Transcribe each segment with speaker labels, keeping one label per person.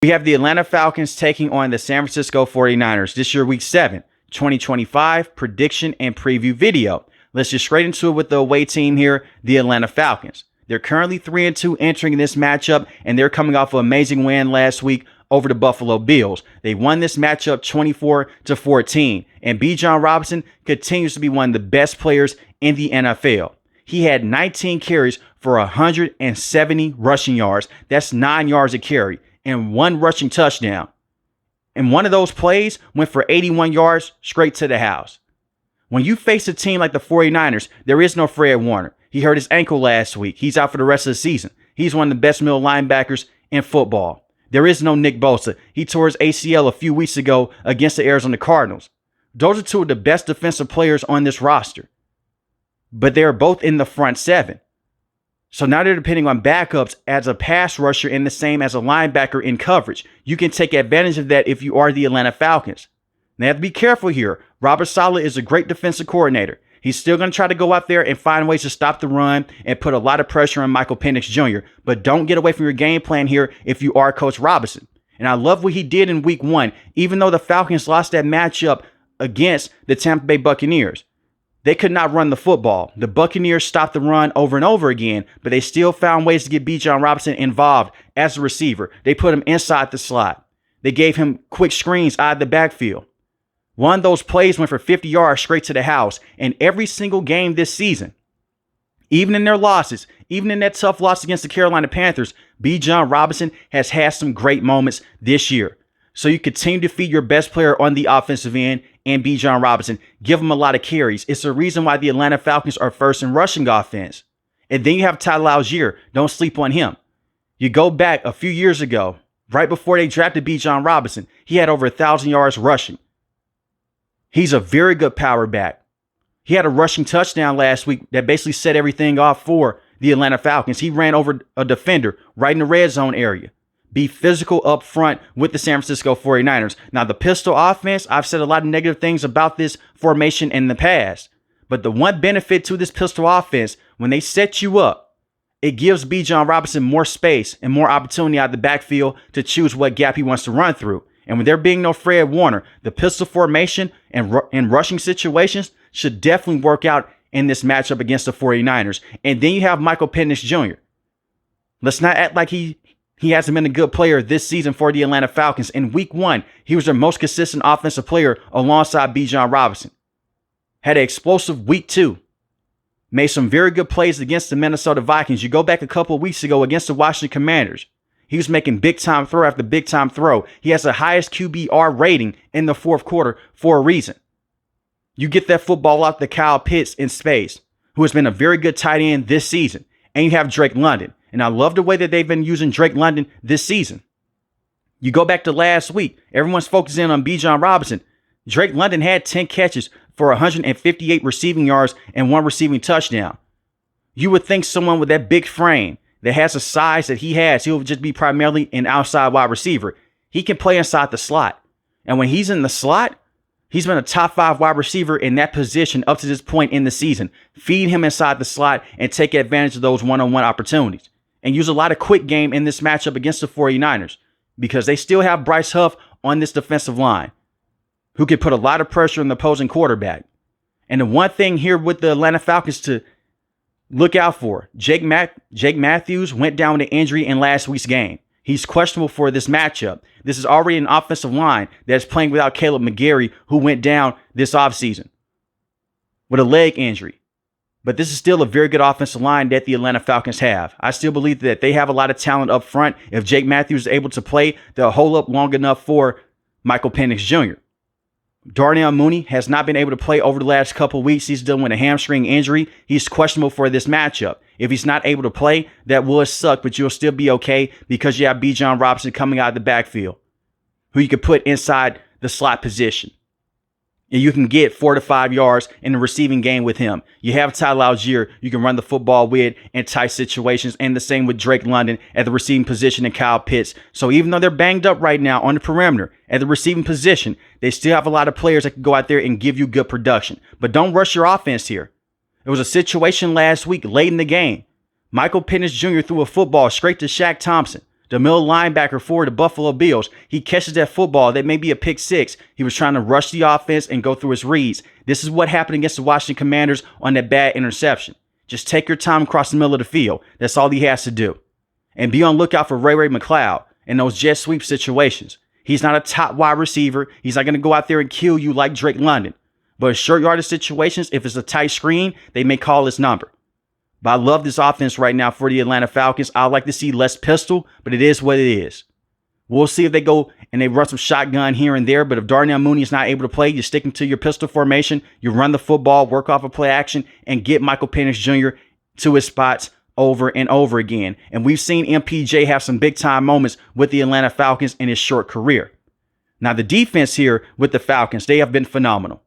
Speaker 1: We have the Atlanta Falcons taking on the San Francisco 49ers. This year, Week 7, 2025 prediction and preview video. Let's get straight into it with the away team here, the Atlanta Falcons. They're currently 3-2 entering this matchup, and they're coming off an amazing win last week over the Buffalo Bills. They won this matchup 24-14, and Bijan Robinson continues to be one of the best players in the NFL. He had 19 carries for 170 rushing yards. That's 9 yards a carry and 1 rushing touchdown. And one of those plays went for 81 yards straight to the house. When you face a team like the 49ers, there is no Fred Warner. He hurt his ankle last week. He's out for the rest of the season. He's one of the best middle linebackers in football. There is no Nick Bosa. He tore his ACL a few weeks ago against the Arizona Cardinals. Those are two of the best defensive players on this roster. But they're both in the front 7. So now they're depending on backups as a pass rusher and the same as a linebacker in coverage. You can take advantage of that if you are the Atlanta Falcons. Now you have to be careful here. Robert Saleh is a great defensive coordinator. He's still going to try to go out there and find ways to stop the run and put a lot of pressure on Michael Penix Jr. But don't get away from your game plan here if you are Coach Robinson. And I love what he did in Week 1, even though the Falcons lost that matchup against the Tampa Bay Buccaneers. They could not run the football. The Buccaneers stopped the run over and over again, but they still found ways to get Bijan Robinson involved as a receiver. They put him inside the slot. They gave him quick screens out of the backfield. One of those plays went for 50 yards straight to the house. And every single game this season, even in their losses, even in that tough loss against the Carolina Panthers, Bijan Robinson has had some great moments this year. So you continue to feed your best player on the offensive end and Bijan Robinson. Give him a lot of carries. It's the reason why the Atlanta Falcons are first in rushing offense. And then you have Tyler Algier. Don't sleep on him. You go back a few years ago, right before they drafted Bijan Robinson, he had over 1,000 yards rushing. He's a very good power back. He had a rushing touchdown last week that basically set everything off for the Atlanta Falcons. He ran over a defender right in the red zone area. Be physical up front with the San Francisco 49ers. Now, the pistol offense, I've said a lot of negative things about this formation in the past. But the one benefit to this pistol offense, when they set you up, it gives Bijan Robinson more space and more opportunity out of the backfield to choose what gap he wants to run through. And when there being no Fred Warner, the pistol formation and rushing situations should definitely work out in this matchup against the 49ers. And then you have Michael Penix Jr. Let's not act like he hasn't been a good player this season for the Atlanta Falcons. In Week 1, he was their most consistent offensive player alongside Bijan Robinson. Had an explosive Week 2. Made some very good plays against the Minnesota Vikings. You go back a couple of weeks ago against the Washington Commanders. He was making big-time throw after big-time throw. He has the highest QBR rating in the fourth quarter for a reason. You get that football out to Kyle Pitts in space, who has been a very good tight end this season. And you have Drake London. And I love the way that they've been using Drake London this season. You go back to last week. Everyone's focusing on Bijan Robinson. Drake London had 10 catches for 158 receiving yards and 1 receiving touchdown. You would think someone with that big frame that has the size that he has, he'll just be primarily an outside wide receiver. He can play inside the slot. And when he's in the slot, he's been a top 5 wide receiver in that position up to this point in the season. Feed him inside the slot and take advantage of those one-on-one opportunities. And use a lot of quick game in this matchup against the 49ers because they still have Bryce Huff on this defensive line who can put a lot of pressure on the opposing quarterback. And the one thing here with the Atlanta Falcons to look out for, Jake Matthews went down with an injury in last week's game. He's questionable for this matchup. This is already an offensive line that's playing without Caleb McGarry, who went down this offseason with a leg injury. But this is still a very good offensive line that the Atlanta Falcons have. I still believe that they have a lot of talent up front. If Jake Matthews is able to play, they'll hold up long enough for Michael Penix Jr. Darnell Mooney has not been able to play over the last couple of weeks. He's dealing with a hamstring injury. He's questionable for this matchup. If he's not able to play, that will suck, but you'll still be okay because you have Bijan Robinson coming out of the backfield, who you could put inside the slot position. And you can get 4 to 5 yards in the receiving game with him. You have Tyler Algier you can run the football with in tight situations, and the same with Drake London at the receiving position and Kyle Pitts. So even though they're banged up right now on the perimeter at the receiving position, they still have a lot of players that can go out there and give you good production. But don't rush your offense here. There was a situation last week late in the game. Michael Penix Jr. threw a football straight to Shaq Thompson. The middle linebacker for the Buffalo Bills, he catches that football. That may be a pick six. He was trying to rush the offense and go through his reads. This is what happened against the Washington Commanders on that bad interception. Just take your time across the middle of the field. That's all he has to do. And be on lookout for Ray McCloud in those jet sweep situations. He's not a top wide receiver. He's not going to go out there and kill you like Drake London. But in short yardage situations, if it's a tight screen, they may call his number. But I love this offense right now for the Atlanta Falcons. I'd like to see less pistol, but it is what it is. We'll see if they go and they run some shotgun here and there. But if Darnell Mooney is not able to play, you're sticking to your pistol formation. You run the football, work off of play action, and get Michael Penix Jr. to his spots over and over again. And we've seen MPJ have some big time moments with the Atlanta Falcons in his short career. Now, the defense here with the Falcons, they have been phenomenal.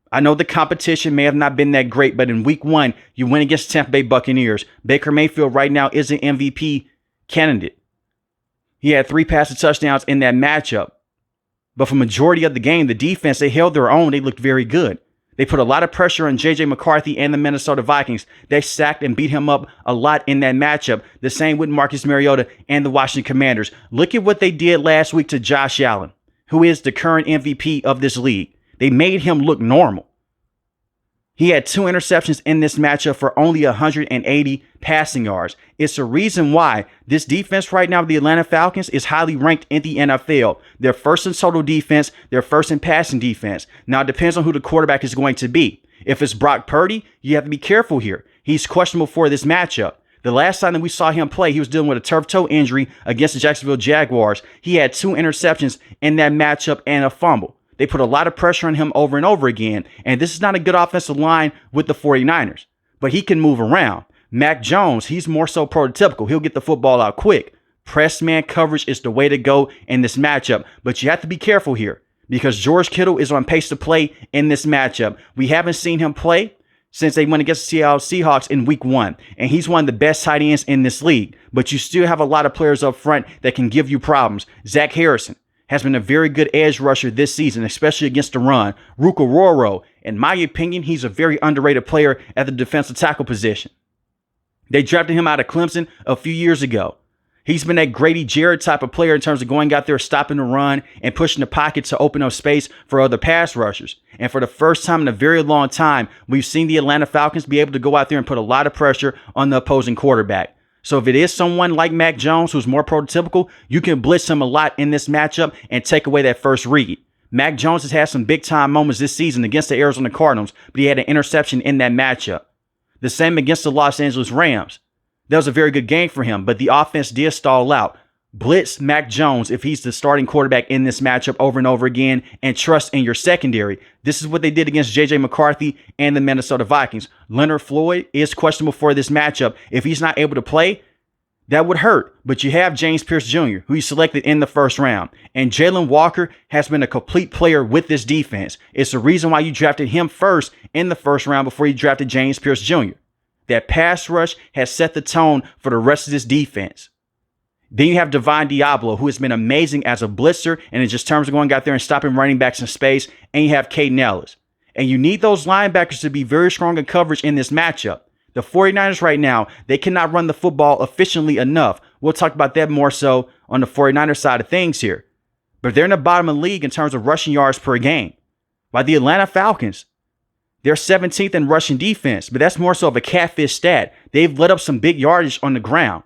Speaker 1: I know the competition may have not been that great, but in week 1, you went against Tampa Bay Buccaneers. Baker Mayfield right now is an MVP candidate. He had 3 passing touchdowns in that matchup. But for majority of the game, the defense, they held their own. They looked very good. They put a lot of pressure on J.J. McCarthy and the Minnesota Vikings. They sacked and beat him up a lot in that matchup. The same with Marcus Mariota and the Washington Commanders. Look at what they did last week to Josh Allen, who is the current MVP of this league. They made him look normal. He had 2 interceptions in this matchup for only 180 passing yards. It's the reason why this defense right now, the Atlanta Falcons, is highly ranked in the NFL. They're first in total defense. They're first in passing defense. Now, it depends on who the quarterback is going to be. If it's Brock Purdy, you have to be careful here. He's questionable for this matchup. The last time that we saw him play, he was dealing with a turf toe injury against the Jacksonville Jaguars. He had 2 interceptions in that matchup and a fumble. They put a lot of pressure on him over and over again. And this is not a good offensive line with the 49ers. But he can move around. Mac Jones, he's more so prototypical. He'll get the football out quick. Press man coverage is the way to go in this matchup. But you have to be careful here because George Kittle is on pace to play in this matchup. We haven't seen him play since they went against the Seattle Seahawks in week 1. And he's one of the best tight ends in this league. But you still have a lot of players up front that can give you problems. Zach Harrison has been a very good edge rusher this season, especially against the run. Ruka Roro, in my opinion, he's a very underrated player at the defensive tackle position. They drafted him out of Clemson a few years ago. He's been that Grady Jarrett type of player in terms of going out there, stopping the run, and pushing the pocket to open up space for other pass rushers. And for the first time in a very long time, we've seen the Atlanta Falcons be able to go out there and put a lot of pressure on the opposing quarterback. So if it is someone like Mac Jones, who's more prototypical, you can blitz him a lot in this matchup and take away that first read. Mac Jones has had some big time moments this season against the Arizona Cardinals, but he had an interception in that matchup. The same against the Los Angeles Rams. That was a very good game for him, but the offense did stall out. Blitz Mac Jones if he's the starting quarterback in this matchup over and over again, and trust in your secondary. This is what they did against J.J. McCarthy and the Minnesota Vikings. Leonard Floyd is questionable for this matchup. If he's not able to play, that would hurt. But you have James Pierce Jr., who you selected in the first round. And Jalen Walker has been a complete player with this defense. It's the reason why you drafted him first in the first round before you drafted James Pierce Jr. That pass rush has set the tone for the rest of this defense. Then you have Divine Diablo, who has been amazing as a blitzer and in just terms of going out there and stopping running backs in space. And you have Caden Ellis. And you need those linebackers to be very strong in coverage in this matchup. The 49ers right now, they cannot run the football efficiently enough. We'll talk about that more so on the 49ers side of things here. But they're in the bottom of the league in terms of rushing yards per game. While the Atlanta Falcons, they're 17th in rushing defense, but that's more so of a catfish stat. They've let up some big yardage on the ground.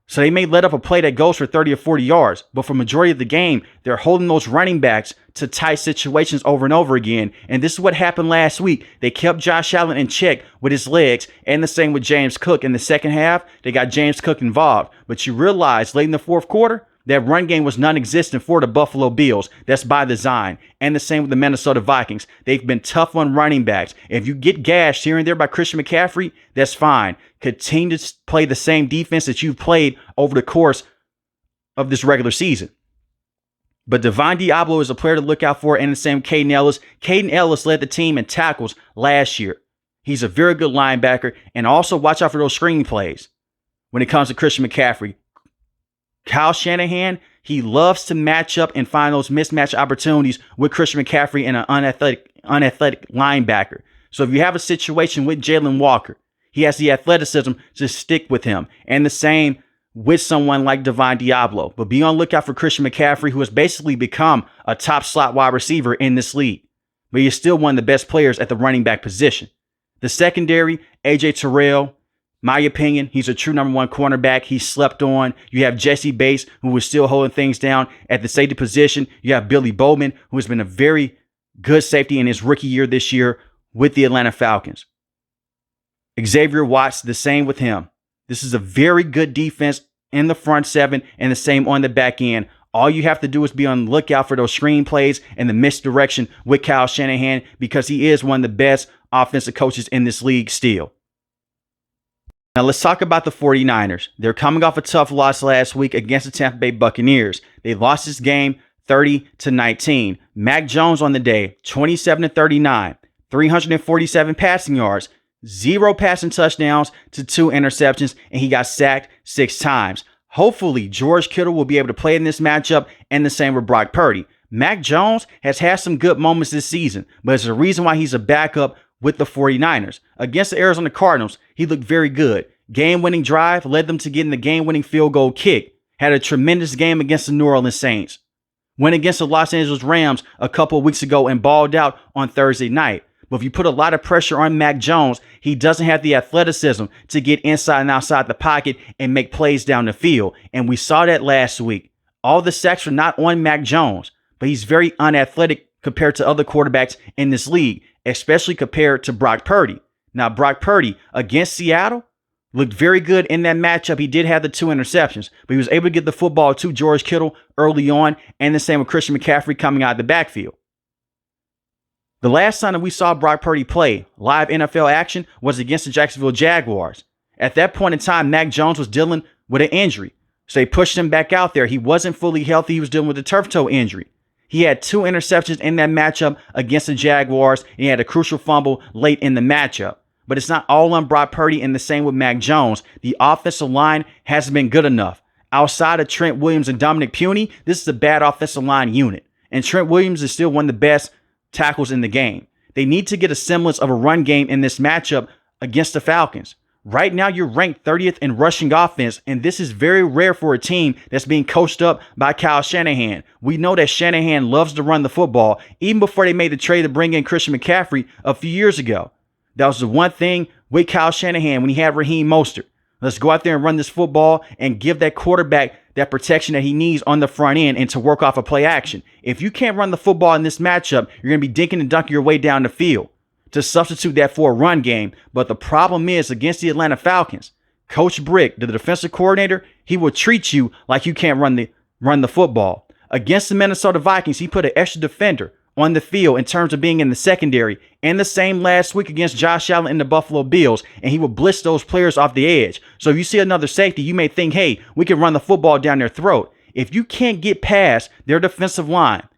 Speaker 1: So they may let up a play that goes for 30 or 40 yards, but for majority of the game, they're holding those running backs to tight situations over and over again. And this is what happened last week. They kept Josh Allen in check with his legs, and the same with James Cook. In the second half, they got James Cook involved. But you realize late in the fourth quarter, that run game was non-existent for the Buffalo Bills. That's by design. And the same with the Minnesota Vikings. They've been tough on running backs. If you get gashed here and there by Christian McCaffrey, that's fine. Continue to play the same defense that you've played over the course of this regular season. But Divine Diablo is a player to look out for, and the same Caden Ellis. Caden Ellis led the team in tackles last year. He's a very good linebacker, and also watch out for those screen plays when it comes to Christian McCaffrey. Kyle Shanahan, he loves to match up and find those mismatch opportunities with Christian McCaffrey and an unathletic linebacker. So if you have a situation with Jalen Walker, he has the athleticism to stick with him. And the same with someone like Divine Diablo. But be on lookout for Christian McCaffrey, who has basically become a top slot wide receiver in this league. But he is still one of the best players at the running back position. The secondary, A.J. Terrell, my opinion, he's a true number one cornerback. He's slept on. You have Jesse Bates, who is still holding things down at the safety position. You have Billy Bowman, who has been a very good safety in his rookie year this year with the Atlanta Falcons. Xavier Watts, the same with him. This is a very good defense in the front seven and the same on the back end. All you have to do is be on the lookout for those screen plays and the misdirection with Kyle Shanahan, because he is one of the best offensive coaches in this league still. Now let's talk about the 49ers. They're coming off a tough loss last week against the Tampa Bay Buccaneers. They lost this game 30-19. Mac Jones on the day, 27-39, 347 passing yards, 0 passing touchdowns to 2 interceptions, and he got sacked 6 times. Hopefully, George Kittle will be able to play in this matchup, and the same with Brock Purdy. Mac Jones has had some good moments this season, but it's the reason why he's a backup with the 49ers. Against the Arizona Cardinals, he looked very good. Game-winning drive led them to getting the game-winning field goal kick. Had a tremendous game against the New Orleans Saints. Went against the Los Angeles Rams a couple of weeks ago and balled out on Thursday night. But if you put a lot of pressure on Mac Jones, he doesn't have the athleticism to get inside and outside the pocket and make plays down the field. And we saw that last week. All the sacks were not on Mac Jones, but he's very unathletic compared to other quarterbacks in this league, especially compared to Brock Purdy. Now, Brock Purdy against Seattle looked very good in that matchup. He did have the 2 interceptions, but he was able to get the football to George Kittle early on, and the same with Christian McCaffrey coming out of the backfield. The last time that we saw Brock Purdy play live NFL action was against the Jacksonville Jaguars. At that point in time, Mac Jones was dealing with an injury, so they pushed him back out there. He wasn't fully healthy. He was dealing with a turf toe injury. He had 2 interceptions in that matchup against the Jaguars, and he had a crucial fumble late in the matchup. But it's not all on Brock Purdy, and the same with Mac Jones. The offensive line hasn't been good enough. Outside of Trent Williams and Dominic Puny, this is a bad offensive line unit. And Trent Williams is still one of the best tackles in the game. They need to get a semblance of a run game in this matchup against the Falcons. Right now, you're ranked 30th in rushing offense, and this is very rare for a team that's being coached up by Kyle Shanahan. We know that Shanahan loves to run the football, even before they made the trade to bring in Christian McCaffrey a few years ago. That was the one thing with Kyle Shanahan when he had Raheem Mostert. Let's go out there and run this football and give that quarterback that protection that he needs on the front end and to work off a play action. If you can't run the football in this matchup, you're going to be dinking and dunking your way down the field to substitute that for a run game. But the problem is, against the Atlanta Falcons, Coach Brick, the defensive coordinator, he will treat you like you can't run the football. Against the Minnesota Vikings, he put an extra defender on the field in terms of being in the secondary, and the same last week against Josh Allen and the Buffalo Bills, and he will blitz those players off the edge. So if you see another safety, you may think, hey, we can run the football down their throat. If you can't get past their defensive line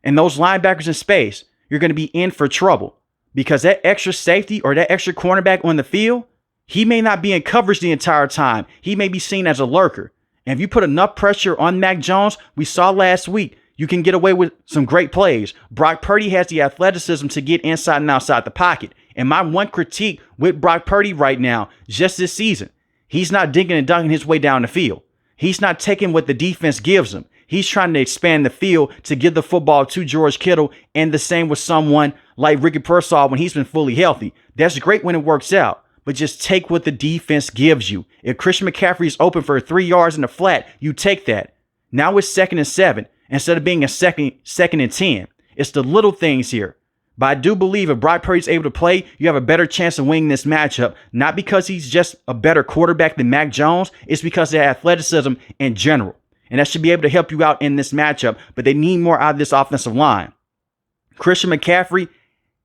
Speaker 1: and those linebackers in space, you're going to be in for trouble, because that extra safety or that extra cornerback on the field, he may not be in coverage the entire time. He may be seen as a lurker. And if you put enough pressure on Mac Jones, we saw last week, you can get away with some great plays. Brock Purdy has the athleticism to get inside and outside the pocket. And my one critique with Brock Purdy right now, just this season, he's not dinking and dunking his way down the field. He's not taking what the defense gives him. He's trying to expand the field to give the football to George Kittle, and the same with someone like Ricky Pearsall when he's been fully healthy. That's great when it works out, but just take what the defense gives you. If Christian McCaffrey is open for 3 yards in the flat, you take that. Now it's 2nd and 7. Instead of being a second and 10. It's the little things here. But I do believe if Brock Purdy's able to play, you have a better chance of winning this matchup. Not because he's just a better quarterback than Mac Jones. It's because of their athleticism in general. And that should be able to help you out in this matchup. But they need more out of this offensive line. Christian McCaffrey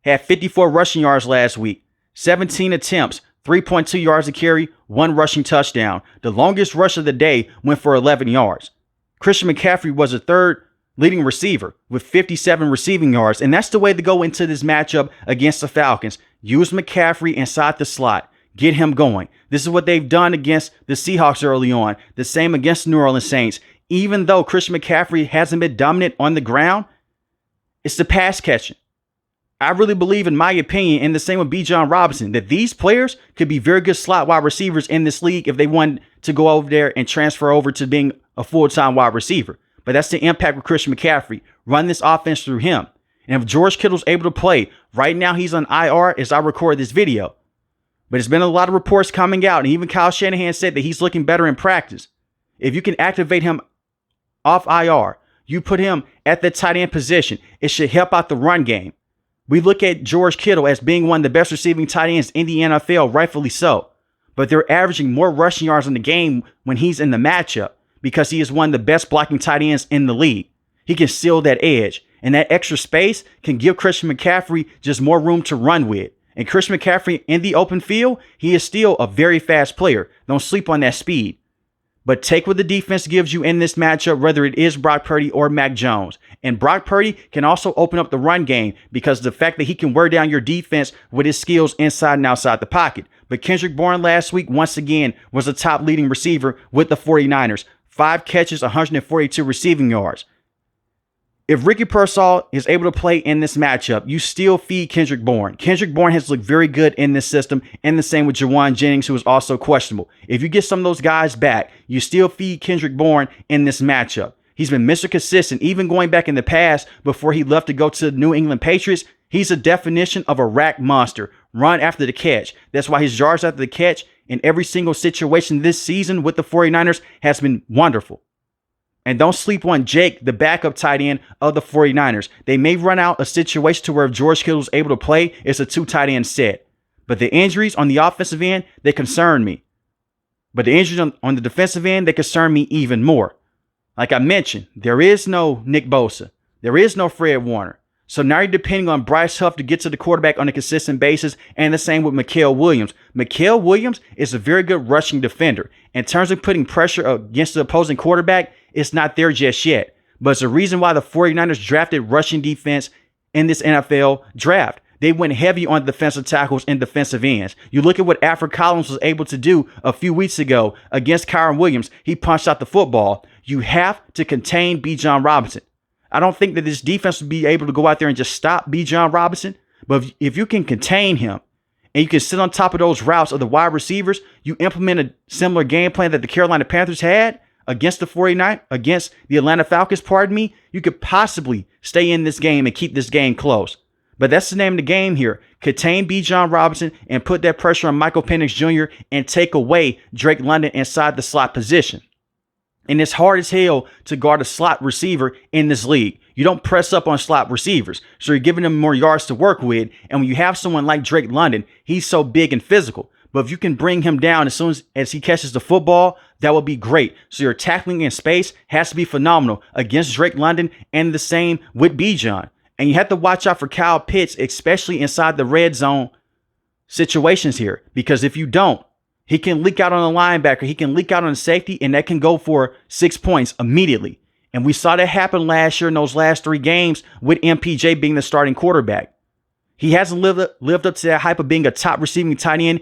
Speaker 1: had 54 rushing yards last week. 17 attempts, 3.2 yards a carry, 1 rushing touchdown. The longest rush of the day went for 11 yards. Christian McCaffrey was the 3rd leading receiver with 57 receiving yards. And that's the way to go into this matchup against the Falcons. Use McCaffrey inside the slot. Get him going. This is what they've done against the Seahawks early on. The same against the New Orleans Saints. Even though Christian McCaffrey hasn't been dominant on the ground, it's the pass catching. I really believe, in my opinion, and the same with Bijan Robinson, that these players could be very good slot wide receivers in this league if they want to go over there and transfer over to being a full-time wide receiver. But that's the impact with Christian McCaffrey. Run this offense through him. And if George Kittle's able to play, right now he's on IR as I record this video. But there's been a lot of reports coming out, and even Kyle Shanahan said that he's looking better in practice. If you can activate him off IR, you put him at the tight end position, it should help out the run game. We look at George Kittle as being one of the best receiving tight ends in the NFL, rightfully so. But they're averaging more rushing yards in the game when he's in the matchup because he is one of the best blocking tight ends in the league. He can seal that edge, and that extra space can give Christian McCaffrey just more room to run with. And Christian McCaffrey in the open field, he is still a very fast player. Don't sleep on that speed. But take what the defense gives you in this matchup, whether it is Brock Purdy or Mac Jones. And Brock Purdy can also open up the run game because of the fact that he can wear down your defense with his skills inside and outside the pocket. But Kendrick Bourne last week, once again, was the top leading receiver with the 49ers. 5 catches, 142 receiving yards. If Ricky Pearsall is able to play in this matchup, you still feed Kendrick Bourne. Kendrick Bourne has looked very good in this system, and the same with Jawan Jennings, who is also questionable. If you get some of those guys back, you still feed Kendrick Bourne in this matchup. He's been Mr. Consistent, even going back in the past before he left to go to the New England Patriots. He's a definition of a rack monster. Run after the catch. That's why his yards after the catch in every single situation this season with the 49ers has been wonderful. And don't sleep on Jake, the backup tight end of the 49ers. They may run out a situation to where if George Kittle is able to play, it's a 2 tight end set. But the injuries on the offensive end, they concern me. But the injuries on the defensive end, they concern me even more. Like I mentioned, there is no Nick Bosa. There is no Fred Warner. So now you're depending on Bryce Huff to get to the quarterback on a consistent basis, and the same with Mikael Williams. Mikael Williams is a very good rushing defender. In terms of putting pressure against the opposing quarterback, it's not there just yet. But it's the reason why the 49ers drafted rushing defense in this NFL draft. They went heavy on defensive tackles and defensive ends. You look at what Alfred Collins was able to do a few weeks ago against Kyron Williams. He punched out the football. You have to contain Bijan Robinson. I don't think that this defense will be able to go out there and just stop Bijan Robinson. But if you can contain him and you can sit on top of those routes of the wide receivers, you implement a similar game plan that the Carolina Panthers had against the Atlanta Falcons, you could possibly stay in this game and keep this game close. But that's the name of the game here. Contain Bijan Robinson and put that pressure on Michael Penix Jr. and take away Drake London inside the slot position. And it's hard as hell to guard a slot receiver in this league. You don't press up on slot receivers, so you're giving them more yards to work with. And when you have someone like Drake London, he's so big and physical. But if you can bring him down as soon as he catches the football, that would be great. So your tackling in space has to be phenomenal against Drake London, and the same with Bijan. And you have to watch out for Kyle Pitts, especially inside the red zone situations here. Because if you don't, he can leak out on a linebacker. He can leak out on a safety, and that can go for 6 points immediately. And we saw that happen last year in those last 3 games with MPJ being the starting quarterback. He hasn't lived up to that hype of being a top receiving tight end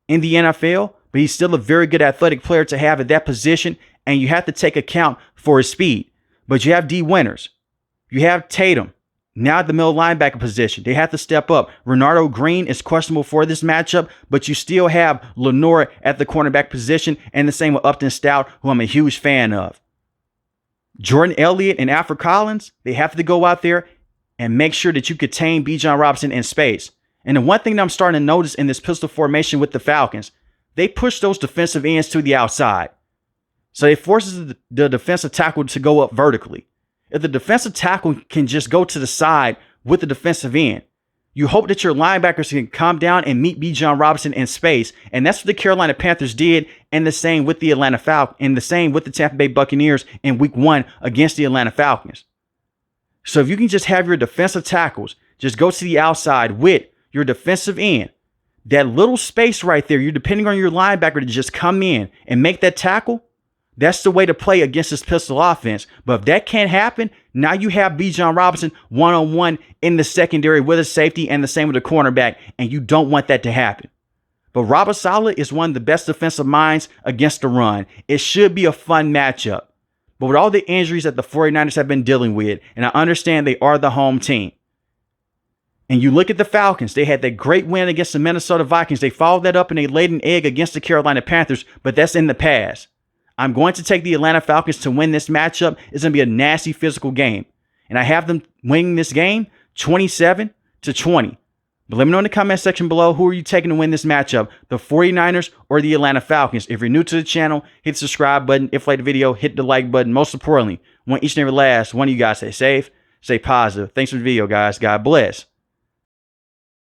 Speaker 1: in the NFL, but he's still a very good athletic player to have at that position, and you have to take account for his speed. But you have D. Winters. You have Tatum. Now at the middle linebacker position, they have to step up. Renardo Green is questionable for this matchup, but you still have Lenore at the cornerback position, and the same with Upton Stout, who I'm a huge fan of. Jordan Elliott and Alfred Collins, they have to go out there and make sure that you contain Bijan Robinson in space. And the one thing that I'm starting to notice in this pistol formation with the Falcons, they push those defensive ends to the outside. So it forces the defensive tackle to go up vertically. If the defensive tackle can just go to the side with the defensive end, you hope that your linebackers can come down and meet Bijan Robinson in space. And that's what the Carolina Panthers did, and the same with the Atlanta Falcons, and the same with the Tampa Bay Buccaneers in week 1 against the Atlanta Falcons. So if you can just have your defensive tackles just go to the outside with your defensive end, that little space right there, you're depending on your linebacker to just come in and make that tackle. That's the way to play against this pistol offense. But if that can't happen, now you have Bijan Robinson one-on-one in the secondary with a safety, and the same with a cornerback, and you don't want that to happen. But Robert Saleh is one of the best defensive minds against the run. It should be a fun matchup. But with all the injuries that the 49ers have been dealing with, and I understand they are the home team, And you look at the Falcons, they had that great win against the Minnesota Vikings. They followed that up and they laid an egg against the Carolina Panthers, but that's in the past. I'm going to take the Atlanta Falcons to win this matchup. It's going to be a nasty physical game. And I have them winning this game 27-20. But let me know in the comment section below, who are you taking to win this matchup? The 49ers or the Atlanta Falcons? If you're new to the channel, hit the subscribe button. If you like the video, hit the like button. Most importantly, I want each and every last one of you guys to stay safe, stay positive. Thanks for the video, guys. God bless.